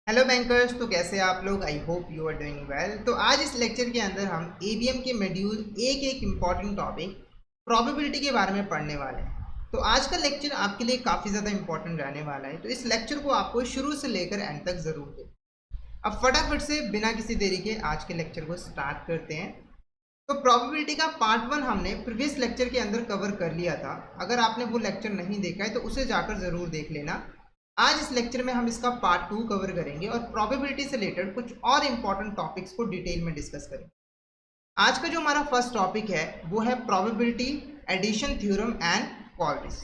Hello bankers. तो कैसे हैं आप लोग? I hope you are doing well. तो आज इस लेक्चर के अंदर हम एबीएम के मॉड्यूल ए के एक इम्पॉर्टेंट टॉपिक प्रोबेबिलिटी के बारे में पढ़ने वाले हैं। तो आज का लेक्चर आपके लिए काफ़ी ज़्यादा इंपॉर्टेंट रहने वाला है, तो इस लेक्चर को आपको शुरू से लेकर एंड तक ज़रूर दें। अब फटाफट से बिना किसी देरी के आज के लेक्चर को स्टार्ट करते हैं। तो प्रोबेबिलिटी का पार्ट 1 हमने प्रीवियस लेक्चर के अंदर कवर कर लिया था। अगर आपने वो लेक्चर नहीं देखा है तो उसे जाकर ज़रूर देख लेना। आज इस लेक्चर में हम इसका पार्ट 2 कवर करेंगे और प्रोबेबिलिटी से रिलेटेड कुछ और इंपॉर्टेंट टॉपिक्स को डिटेल में डिस्कस करेंगे। आज का जो हमारा फर्स्ट टॉपिक है वो है probability, addition theorem and corollaries.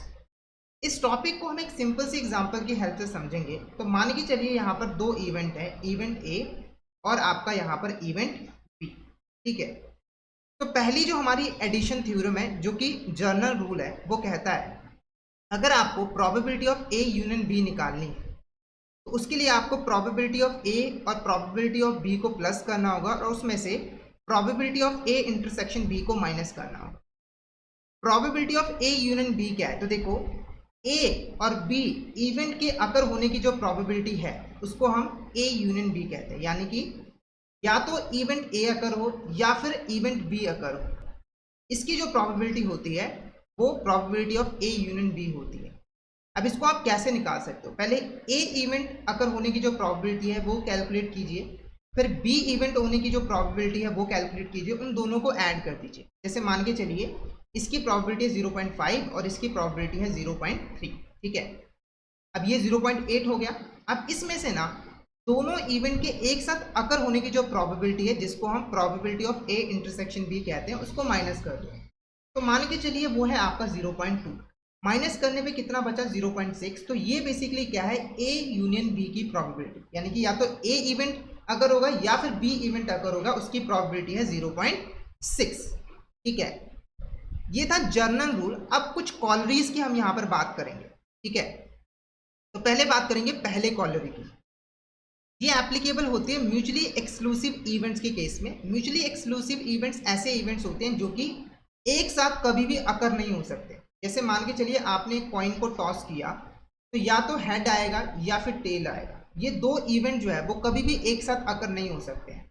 इस टॉपिक को हम एक सिंपल सी एग्जांपल की हेल्प से समझेंगे। तो मान के चलिए यहाँ पर दो इवेंट है, इवेंट ए और आपका यहाँ पर इवेंट बी। ठीक है, तो पहली जो हमारी एडिशन थ्योरम है जो कि जर्नल रूल है, वो कहता है अगर आपको probability of A union B निकालनी है तो उसके लिए आपको प्रोबेबिलिटी ऑफ ए और प्रोबेबिलिटी ऑफ बी को प्लस करना होगा और उसमें से probability of A intersection B को माइनस करना होगा। Probability of A union B क्या है? तो देखो, ए और बी इवेंट के अकर होने की जो प्रोबेबिलिटी है उसको हम ए यूनियन बी कहते हैं, यानी कि या तो इवेंट ए अकर हो या फिर इवेंट बी अकर हो। इसकी जो प्रोबेबिलिटी होती है वो probability of A union B होती है। अब इसको आप कैसे निकाल सकते हो? पहले ए इवेंट अकर होने की जो प्रोबेबिलिटी है वो कैलकुलेट कीजिए, फिर बी इवेंट होने की जो प्रोबेबिलिटी है वो कैलकुलेट कीजिए, उन दोनों को ऐड कर दीजिए। जैसे मान के चलिए इसकी प्रोबेबिलिटी है 0.5 और इसकी प्रोबेबिलिटी है 0.3। ठीक है, अब ये 0.8 हो गया। अब इसमें से ना दोनों इवेंट के एक साथ अकर होने की जो प्रोबेबिलिटी है, जिसको हम probability of A intersection B कहते हैं, उसको माइनस कर दो। तो मान के चलिए वो है आपका 0.2, माइनस करने पे कितना बचा? 0.6। तो ये बेसिकली क्या है? ए यूनियन बी की प्रोबेबिलिटी, यानी कि या तो ए इवेंट अगर होगा या फिर बी इवेंट अगर होगा, उसकी प्रोबेबिलिटी है 0.6। ठीक है, ये था जर्नल रूल। अब कुछ कॉलरीज की हम यहाँ पर बात करेंगे। ठीक है, तो पहले बात करेंगे पहले कॉलरी की। ये एप्लीकेबल होती है म्यूचुअली एक्सक्लूसिव इवेंट्स के केस में। म्यूचुअली एक्सक्लूसिव इवेंट्स ऐसे इवेंट्स होते हैं जो कि एक साथ कभी भी अकर नहीं हो सकते। जैसे मान के चलिए आपने कॉइन को टॉस किया तो या तो हेड आएगा या फिर टेल आएगा। ये दो इवेंट जो है वो कभी भी एक साथ अकर नहीं हो सकते हैं,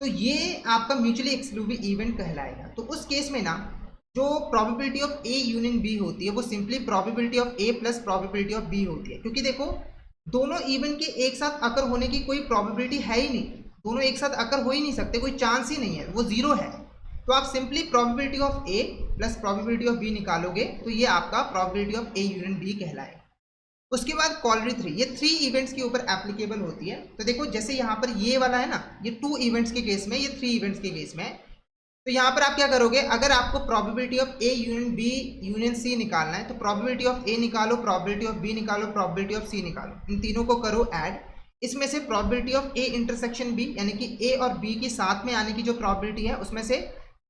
तो ये आपका म्यूचुअली एक्सक्लूसिव इवेंट कहलाएगा। तो उस केस में ना जो probability of A union B होती है वो simply probability of A plus probability of B होती है, क्योंकि देखो दोनों इवेंट के एक साथ अकर होने की कोई प्रोबेबिलिटी है ही नहीं। दोनों एक साथ अकर हो ही नहीं सकते, कोई चांस ही नहीं है, वो जीरो है। तो आप simply probability of A plus probability of B निकालोगे तो ये आपका probability of A union B कहलाएगा। उसके बाद कॉलरी 3, ये 3 इवेंट्स के ऊपर एप्लीकेबल होती है। तो देखो जैसे यहाँ पर ये वाला है ना, ये 2 इवेंट्स के केस में, ये 3 इवेंट्स के केस में। तो यहाँ पर आप क्या करोगे? अगर आपको probability of A union B union C निकालना है तो प्रोबेबिलिटी ऑफ ए निकालो, प्रोबेबिलिटी ऑफ बी निकालो, प्रोबेबिलिटी ऑफ सी निकालो, इन तीनों को करो ऐड। इसमें से probability of A intersection B, यानी कि ए और बी के साथ में आने की जो प्रोबेबिलिटी है उसमें से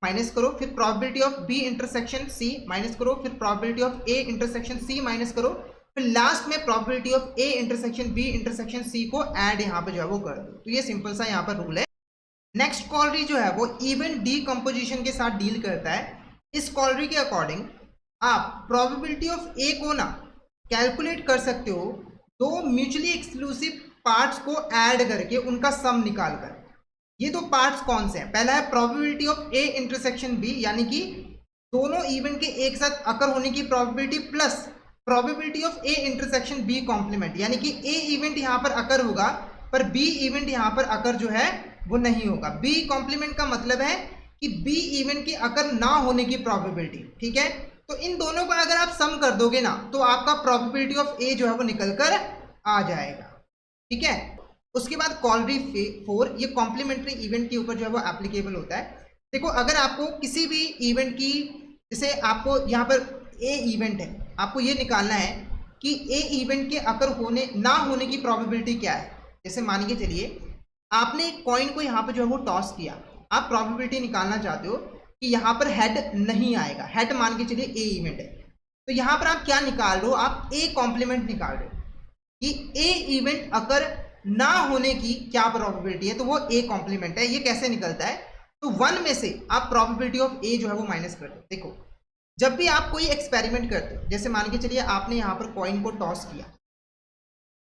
माइनस करो, फिर probability of B intersection C minus करो, फिर probability of A intersection C minus करो, फिर लास्ट में probability of A intersection B intersection C को ऐड यहाँ पे जो है वो कर दो। तो ये सिंपल सा यहाँ पर रूल है। नेक्स्ट कॉलरी जो है वो इवेंट डीकंपोजिशन के साथ डील करता है। इस कॉलरी के अकॉर्डिंग आप प्रोबेबिलिटी ऑफ ए को ना कैलकुलेट कर सकते हो दो म्यूचुअली एक्सक्लूसिव पार्ट्स को ऐड करके उनका सम निकाल कर। ये दो पार्ट्स कौन से हैं? पहला है probability of A intersection B, यानी कि दोनों इवेंट के एक साथ अकर होने की probability plus probability of A intersection B complement, यानी कि ए इवेंट यहाँ पर अकर होगा पर बी इवेंट यहाँ पर अकर जो है वो नहीं होगा। बी कॉम्प्लीमेंट का मतलब है कि बी इवेंट के अकर ना होने की प्रोबेबिलिटी। ठीक है, तो इन दोनों को अगर आप सम कर दोगे ना तो आपका प्रोबेबिलिटी ऑफ ए जो है वो निकल कर आ जाएगा। ठीक है, उसके बाद कॉलरी 4, ये कॉम्प्लीमेंट्री इवेंट के ऊपर जो है वो एप्लीकेबल होता है। देखो अगर आपको किसी भी इवेंट की, जैसे आपको यहाँ पर ए इवेंट है, आपको ये निकालना है कि ए इवेंट के अकर होने ना होने की प्रोबेबिलिटी क्या है। जैसे मान के चलिए आपने एक कॉइन को यहाँ पर जो है वो टॉस किया, आप प्रोबेबिलिटी निकालना चाहते हो कि यहाँ पर हेड नहीं आएगा। हेड मान के चलिए ए इवेंट है, तो यहाँ पर आप क्या निकाल रहे हो? आप ए कॉम्प्लीमेंट निकाल रहे हो कि ए इवेंट अकर ना होने की क्या प्रोबेबिलिटी है, तो वो ए कॉम्प्लीमेंट है। ये कैसे निकलता है? तो 1 में से आप प्रोबेबिलिटी ऑफ ए जो है वो माइनस कर दो। देखो जब भी आप कोई एक्सपेरिमेंट करते हो, जैसे मान के चलिए आपने यहाँ पर कॉइन को टॉस किया,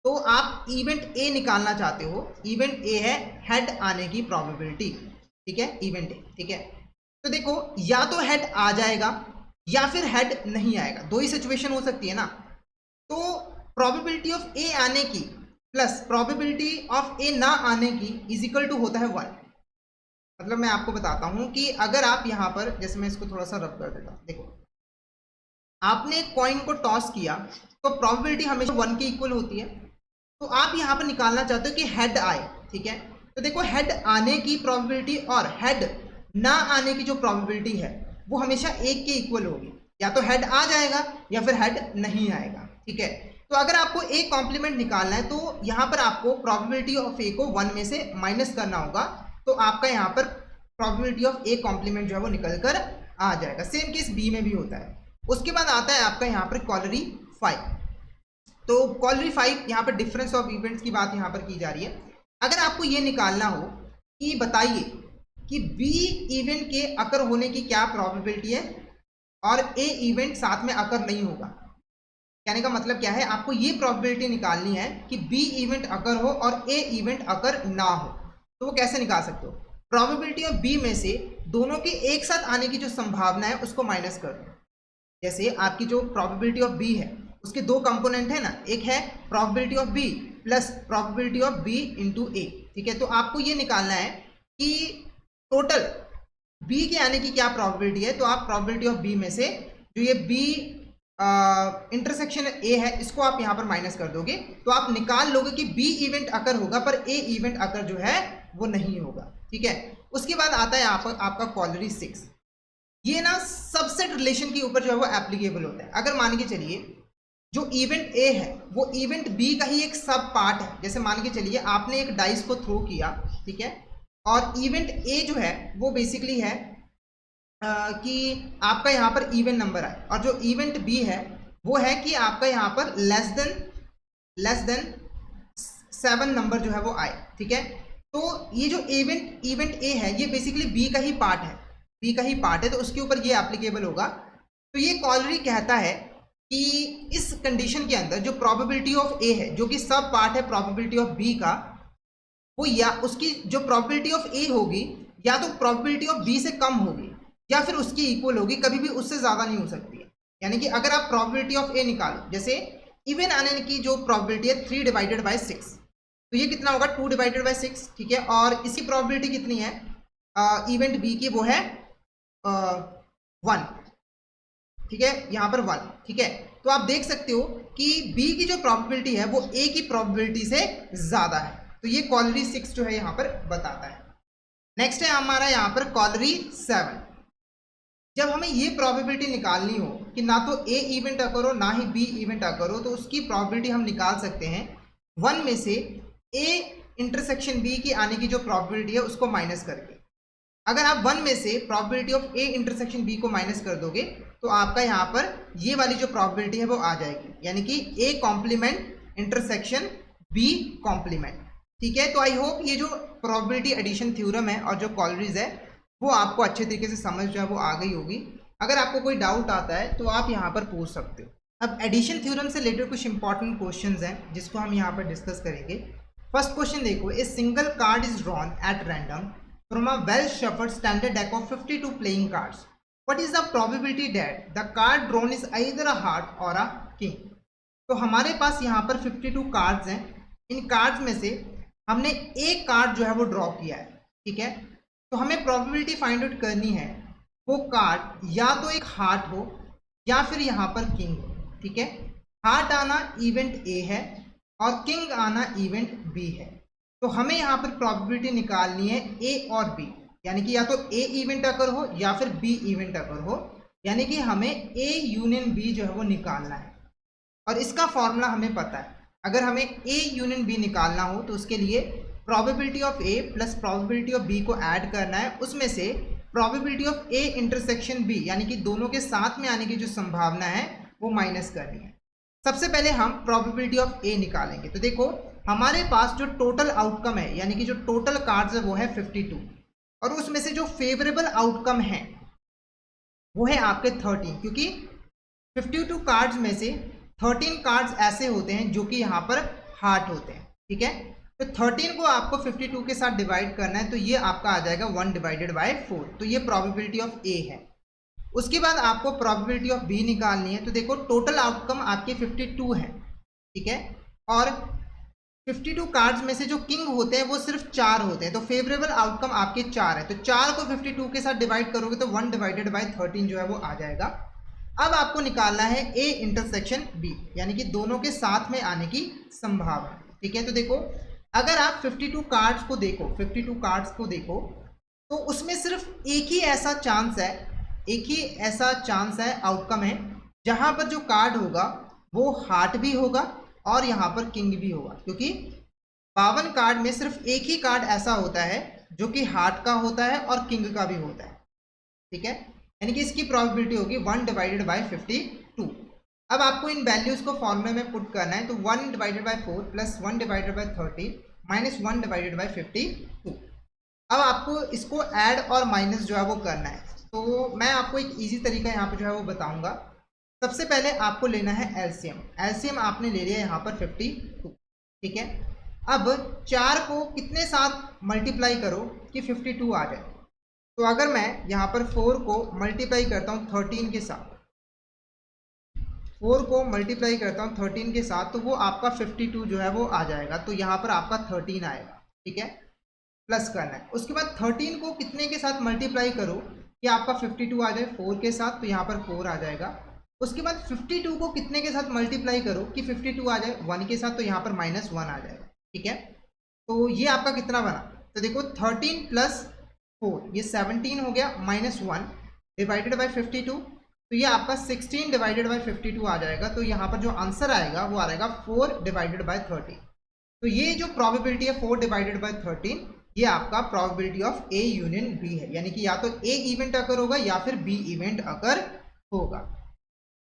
तो आप इवेंट ए निकालना चाहते हो, इवेंट ए है हेड आने की प्रोबेबिलिटी, ठीक है, इवेंट ए, ठीक है। तो देखो या तो हेड आ जाएगा या फिर हेड नहीं आएगा, दो ही सिचुएशन हो सकती है ना। तो प्रोबेबिलिटी ऑफ ए आने की प्लस प्रोबेबिलिटी ऑफ ए ना आने की इज इक्वल टू होता है 1। मतलब मैं आपको बताता हूं कि अगर आप यहां पर, जैसे मैं इसको थोड़ा सा रब कर देता हूं, देखो आपने कॉइन को टॉस किया तो प्रोबेबिलिटी हमेशा 1 के इक्वल होती है। तो आप यहां पर निकालना चाहते हो कि हेड आए, ठीक है। तो देखो हेड आने की प्रोबेबिलिटी और हेड ना आने की जो प्रोबेबिलिटी है वो हमेशा 1 के इक्वल होगी, या तो हेड आ जाएगा या फिर हेड नहीं आएगा, ठीक है। तो अगर आपको ए कॉम्प्लीमेंट निकालना है तो यहां पर आपको प्रोबेबिलिटी ऑफ ए को 1 में से माइनस करना होगा, तो आपका यहाँ पर प्रोबेबिलिटी ऑफ ए कॉम्प्लीमेंट जो है वो निकल कर आ जाएगा। सेम केस बी में भी होता है। उसके बाद आता है आपका यहाँ पर कॉलरी 5। तो कॉलरी 5 यहाँ पर डिफरेंस ऑफ इवेंट्स की बात यहाँ पर की जा रही है। अगर आपको ये निकालना हो कि बताइए कि बी इवेंट के अकर होने की क्या प्रोबेबिलिटी है और ए इवेंट साथ में अकर नहीं होगा, कहने का मतलब क्या है, आपको ये प्रोबेबिलिटी निकालनी है कि बी इवेंट अकर हो और ए इवेंट अकर ना हो। तो वो कैसे निकाल सकते हो, प्रोबेबिलिटी ऑफ बी में से दोनों के एक साथ आने की जो संभावना है उसको माइनस कर दो। जैसे आपकी जो प्रोबेबिलिटी ऑफ बी है उसके दो कंपोनेंट है ना, एक है probability of B plus probability of B into A, ठीक है। तो आपको ये निकालना है कि टोटल बी के आने की क्या प्रोबेबिलिटी है। तो आप प्रोबेबिलिटी ऑफ बी में से जो ये बी इंटरसेक्शन ए है इसको आप यहाँ पर माइनस कर दोगे, तो आप निकाल लोगे कि बी इवेंट अकर होगा पर ए इवेंट अकर जो है वो नहीं होगा, ठीक है। उसके बाद आता है आपका कॉलरी 6। ये ना सबसेट रिलेशन के ऊपर जो है वो एप्लीकेबल होता है। अगर मान के चलिए जो इवेंट ए है वो इवेंट बी का ही एक सब पार्ट है। जैसे मान के चलिए आपने एक डाइस को थ्रो किया, ठीक है, और इवेंट ए जो है वो बेसिकली है कि आपका यहाँ पर इवन नंबर आए, और जो इवेंट बी है वो है कि आपका यहाँ पर लेस देन 7 नंबर जो है वो आए, ठीक है। तो ये जो इवेंट ए है ये बेसिकली बी का ही पार्ट है, बी का ही पार्ट है, तो उसके ऊपर ये एप्लीकेबल होगा। तो ये कॉलरी कहता है कि इस कंडीशन के अंदर जो प्रोबेबिलिटी ऑफ ए है जो कि सब पार्ट है प्रोबेबिलिटी ऑफ बी का, वो या उसकी जो प्रोबेबिलिटी ऑफ ए होगी या तो प्रोबेबिलिटी ऑफ बी से कम होगी या फिर उसकी इक्वल होगी, कभी भी उससे ज़्यादा नहीं हो सकती है। यानी कि अगर आप प्रोबेबिलिटी ऑफ ए निकालो, जैसे इवन आने की जो प्रोबेबिलिटी है 3 डिवाइडेड बाई 6, तो ये कितना होगा 2 डिवाइडेड बाई 6, ठीक है। और इसकी प्रोबेबिलिटी कितनी है इवेंट बी की, वो है 1, ठीक है, यहाँ पर 1, ठीक है। तो आप देख सकते हो कि बी की जो प्रोबेबिलिटी है वो ए की प्रोबेबिलिटी से ज़्यादा है। तो ये कॉलरी 6 जो है यहाँ पर बताता है। नेक्स्ट है हमारा यहाँ पर कॉलरी 7। जब हमें ये प्रोबेबिलिटी निकालनी हो कि ना तो ए इवेंट अकर हो ना ही बी इवेंट अकर हो, तो उसकी प्रोबेबिलिटी हम निकाल सकते हैं 1 में से ए इंटरसेक्शन बी की आने की जो प्रोबेबिलिटी है उसको माइनस करके। अगर आप 1 में से probability of A intersection B को माइनस कर दोगे तो आपका यहाँ पर ये वाली जो प्रोबेबिलिटी है वो आ जाएगी, यानी कि A complement intersection B complement, ठीक है। तो आई होप ये जो प्रोबेबिलिटी एडिशन थ्योरम है और जो कॉलरीज है वो आपको अच्छे तरीके से समझ जो है वो आ गई होगी। अगर आपको कोई डाउट आता है तो आप यहाँ पर पूछ सकते हो। अब एडिशन थ्योरम से रिलेटेड कुछ इंपॉर्टेंट क्वेश्चंस हैं जिसको हम यहाँ पर डिस्कस करेंगे। फर्स्ट क्वेश्चन देखो, a single card is drawn at random from a well shuffled standard deck of 52 playing cards. What is the probability that the card drawn is either a heart और a king. तो हमारे पास यहाँ पर 52 cards हैं। इन cards में से हमने एक कार्ड जो है वो ड्रॉ किया है, ठीक है। तो हमें प्रोबेबिलिटी फाइंड आउट करनी है वो कार्ड या तो एक हार्ट हो या फिर यहाँ पर किंग हो, ठीक है। हार्ट आना इवेंट ए है और किंग आना इवेंट बी है। तो हमें यहाँ पर प्रोबेबिलिटी निकालनी है ए और बी, यानी कि या तो ए इवेंट अकर हो या फिर बी इवेंट अकर हो, यानी कि हमें ए यूनियन बी जो है वो निकालना है। और इसका फॉर्मूला हमें पता है। अगर हमें ए यूनियन बी निकालना हो तो उसके लिए probability of A plus probability of B को ऐड करना है, उसमें से probability of A intersection B यानी कि दोनों के साथ में आने की जो संभावना है वो माइनस करनी है। सबसे पहले हम प्रोबेबिलिटी ऑफ ए निकालेंगे। तो देखो हमारे पास जो टोटल आउटकम है यानी कि जो टोटल कार्ड्स है वो है 52, और उसमें से जो फेवरेबल आउटकम है वो है आपके 13, क्योंकि 52 कार्ड्स में से 13 कार्ड्स ऐसे होते हैं जो कि यहाँ पर हार्ट होते हैं, ठीक है। तो 13 को आपको 52 के साथ डिवाइड करना है, तो ये आपका आ जाएगा 1 डिवाइडेड बाय 4, तो ये प्रोबेबिलिटी ऑफ ए है। उसके बाद आपको प्रोबेबिलिटी ऑफ बी निकालनी है, तो देखो टोटल आउटकम आपके 52 है, ठीक है, और 52 कार्ड्स में से जो किंग होते हैं वो सिर्फ 4 होते हैं, तो फेवरेबल आउटकम आपके 4 है, तो 4 को 52 के साथ डिवाइड करोगे तो 1 डिवाइडेड बाय 13 जो है वो आ जाएगा। अब आपको निकालना है ए इंटरसेक्शन बी, यानी कि दोनों के साथ में आने की संभावना, ठीक है। तो देखो अगर आप 52 कार्ड्स को देखो, 52 कार्ड्स को देखो, तो उसमें सिर्फ एक ही ऐसा चांस है, एक ही ऐसा चांस है, आउटकम है, जहां पर जो कार्ड होगा वो हार्ट भी होगा और यहाँ पर किंग भी होगा, क्योंकि 52 कार्ड में सिर्फ एक ही कार्ड ऐसा होता है जो कि हार्ट का होता है और किंग का भी होता है, ठीक है। यानी कि इसकी प्रोबेबिलिटी होगी 1 डिवाइडेड बाय 52। अब आपको इन वैल्यूज को फॉर्मूले में पुट करना है, तो 1 divided bye 4 plus 1 divided bye 13 minus 1 divided bye 52। अब आपको इसको ऐड और माइनस जो है वो करना है, तो मैं आपको एक इजी तरीका यहाँ पे जो है वो बताऊंगा। सबसे पहले आपको लेना है एलसीएम, एलसीएम आपने ले लिया यहाँ पर 52, ठीक है। अब 4 को कितने साथ मल्टीप्लाई करो कि 52 आ जाए, तो अगर मैं यहाँ पर 4 को मल्टीप्लाई करता हूँ 13 के साथ, 4 को मल्टीप्लाई करता हूँ 13 के साथ, तो वो आपका 52 जो है वो आ जाएगा, तो यहाँ पर आपका 13 आएगा, ठीक है, प्लस करना है। उसके बाद 13 को कितने के साथ मल्टीप्लाई करो कि आपका 52 आ जाए, 4 के साथ, तो यहाँ पर 4 आ जाएगा। उसके बाद 52 को कितने के साथ मल्टीप्लाई करो कि 52 आ जाए, 1 के साथ, तो यहाँ पर -1 आ जाएगा, ठीक है। तो ये आपका कितना बना, तो देखो 13 प्लस 4 ये 17 हो गया, -1 डिवाइडेड बाय 52, तो ये आपका 16 डिवाइडेड बाय 52 आ जाएगा। तो यहाँ पर जो आंसर आएगा वो आ जाएगा 4 डिवाइडेड बाय 13। तो ये जो प्रोबेबिलिटी है 4 डिवाइडेड बाय 13, ये आपका probability of A union B है, यानी कि या तो ए इवेंट अकर होगा या फिर बी इवेंट अकर होगा।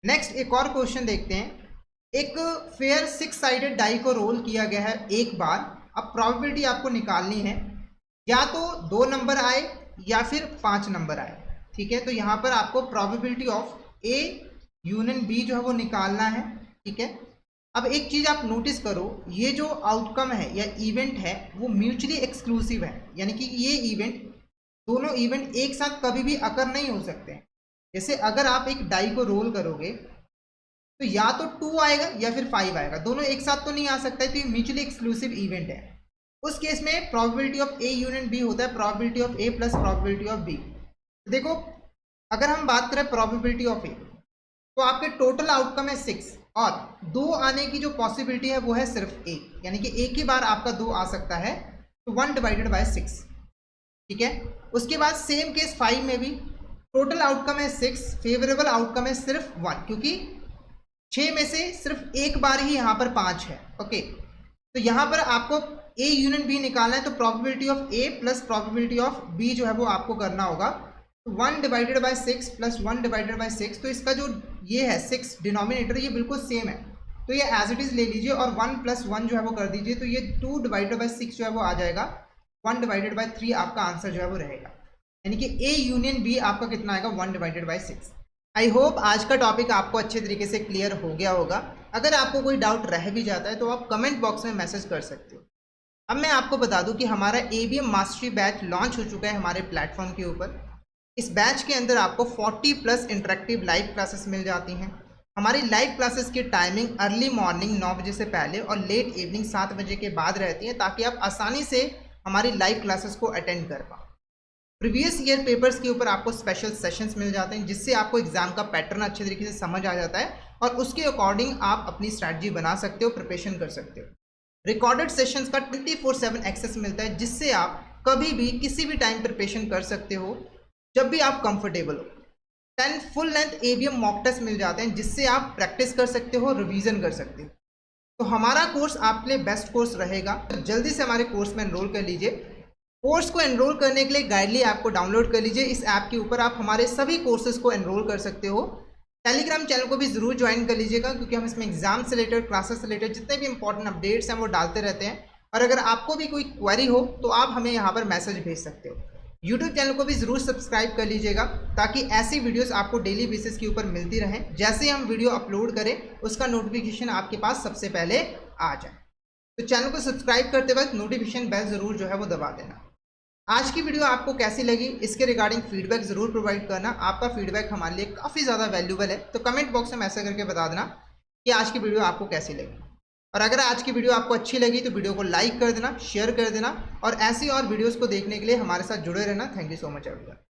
नेक्स्ट एक और क्वेश्चन देखते हैं। एक फेयर 6 साइडेड डाई को रोल किया गया है एक बार। अब प्रोबेबिलिटी आपको निकालनी है, या तो 2 नंबर आए या फिर 5 नंबर आए, ठीक है। तो यहाँ पर आपको probability of A union B जो है वो निकालना है, ठीक है। अब एक चीज़ आप नोटिस करो, ये जो आउटकम है या इवेंट है वो म्यूचुअली एक्सक्लूसिव है, यानी कि ये इवेंट, दोनों इवेंट एक साथ कभी भी अकर नहीं हो सकते। जैसे अगर आप एक डाई को रोल करोगे तो या तो 2 आएगा या फिर 5 आएगा, दोनों एक साथ तो नहीं आ सकता है, तो ये म्यूचुअली एक्सक्लूसिव इवेंट है। उस केस में probability of A union B होता है probability of A plus probability of B. देखो अगर हम बात करें प्रोबेबिलिटी ऑफ ए, तो आपके टोटल आउटकम है 6 और 2 आने की जो पॉसिबिलिटी है वो है सिर्फ 1, यानी कि एक ही बार आपका 2 आ सकता है, तो 1 डिवाइडेड बाय 6, ठीक है। उसके बाद सेम केस 5 में भी टोटल आउटकम है 6, फेवरेबल आउटकम है सिर्फ 1, क्योंकि 6 में से सिर्फ एक बार ही यहाँ पर 5 है, ओके। तो यहाँ पर आपको ए यूनियन बी निकालना है, तो probability of A plus probability of B जो है वो आपको करना होगा। 1 divided by 6 plus 1 divided by 6, तो इसका जो ये है 6 डिनोमिनेटर ये बिल्कुल सेम है, तो ये एज इट इज ले लीजिए और 1 प्लस 1 जो है वो कर दीजिए, तो ये 2 डिवाइडेड बाय 6 जो है वो आ जाएगा, 1 डिवाइडेड बाय 3 आपका आंसर जो है वो रहेगा, यानी कि ए यूनियन बी आपका कितना आएगा 1 डिवाइडेड बाय 6। आई होप आज का टॉपिक आपको अच्छे तरीके से क्लियर हो गया होगा। अगर आपको कोई डाउट रह भी जाता है तो आप कमेंट बॉक्स में मैसेज कर सकते हो। अब मैं आपको बता दूं कि हमारा ABM मास्टरी बैच लॉन्च हो चुका है हमारे प्लेटफॉर्म के ऊपर। इस बैच के अंदर आपको 40+ इंटरेक्टिव लाइव क्लासेस मिल जाती हैं। हमारी लाइव क्लासेस की टाइमिंग अर्ली मॉर्निंग 9 बजे से पहले और लेट इवनिंग 7 बजे के बाद रहती है, ताकि आप आसानी से हमारी लाइव क्लासेस को अटेंड कर पाओ। प्रीवियस ईयर पेपर्स के ऊपर आपको स्पेशल सेशंस मिल जाते हैं, जिससे आपको एग्जाम का पैटर्न अच्छे तरीके से समझ आ जाता है और उसके अकॉर्डिंग आप अपनी स्ट्रैटेजी बना सकते हो, प्रिपरेशन कर सकते हो। रिकॉर्डेड सेशंस का 24/7 एक्सेस मिलता है, जिससे आप कभी भी किसी भी टाइम प्रिपरेशन कर सकते हो, जब भी आप कंफर्टेबल हो। 10 full length ABM mock test मिल जाते हैं, जिससे आप प्रैक्टिस कर सकते हो, रिवीजन कर सकते हो। तो हमारा कोर्स आपके लिए बेस्ट कोर्स रहेगा, तो जल्दी से हमारे कोर्स में एनरोल कर लीजिए। कोर्स को एनरोल करने के लिए गाइडली ऐप को डाउनलोड कर लीजिए। इस ऐप के ऊपर आप हमारे सभी कोर्सेज को एनरोल कर सकते हो। टेलीग्राम चैनल को भी ज़रूर ज्वाइन कर लीजिएगा, क्योंकि हम इसमें एग्जाम से रिलेटेड, क्लासेस से रिलेटेड जितने भी इंपॉर्टेंट अपडेट्स हैं वो डालते रहते हैं। और अगर आपको भी कोई क्वेरी हो तो आप हमें यहाँ पर मैसेज भेज सकते हो। यूट्यूब चैनल को भी ज़रूर सब्सक्राइब कर लीजिएगा, ताकि ऐसी वीडियोस आपको डेली बेसिस के ऊपर मिलती रहें। जैसे हम वीडियो अपलोड करें उसका नोटिफिकेशन आपके पास सबसे पहले आ जाए। तो चैनल को सब्सक्राइब करते वक्त नोटिफिकेशन बेल ज़रूर जो है वो दबा देना। आज की वीडियो आपको कैसी लगी इसके रिगार्डिंग फीडबैक ज़रूर प्रोवाइड करना। आपका फीडबैक हमारे लिए काफ़ी ज़्यादा वैल्यूबल है, तो कमेंट बॉक्स में मैसेज करके बता देना कि आज की वीडियो आपको कैसी लगी। और अगर आज की वीडियो आपको अच्छी लगी तो वीडियो को लाइक कर देना, शेयर कर देना, और ऐसी और वीडियोज़ को देखने के लिए हमारे साथ जुड़े रहना। Thank you so much everyone.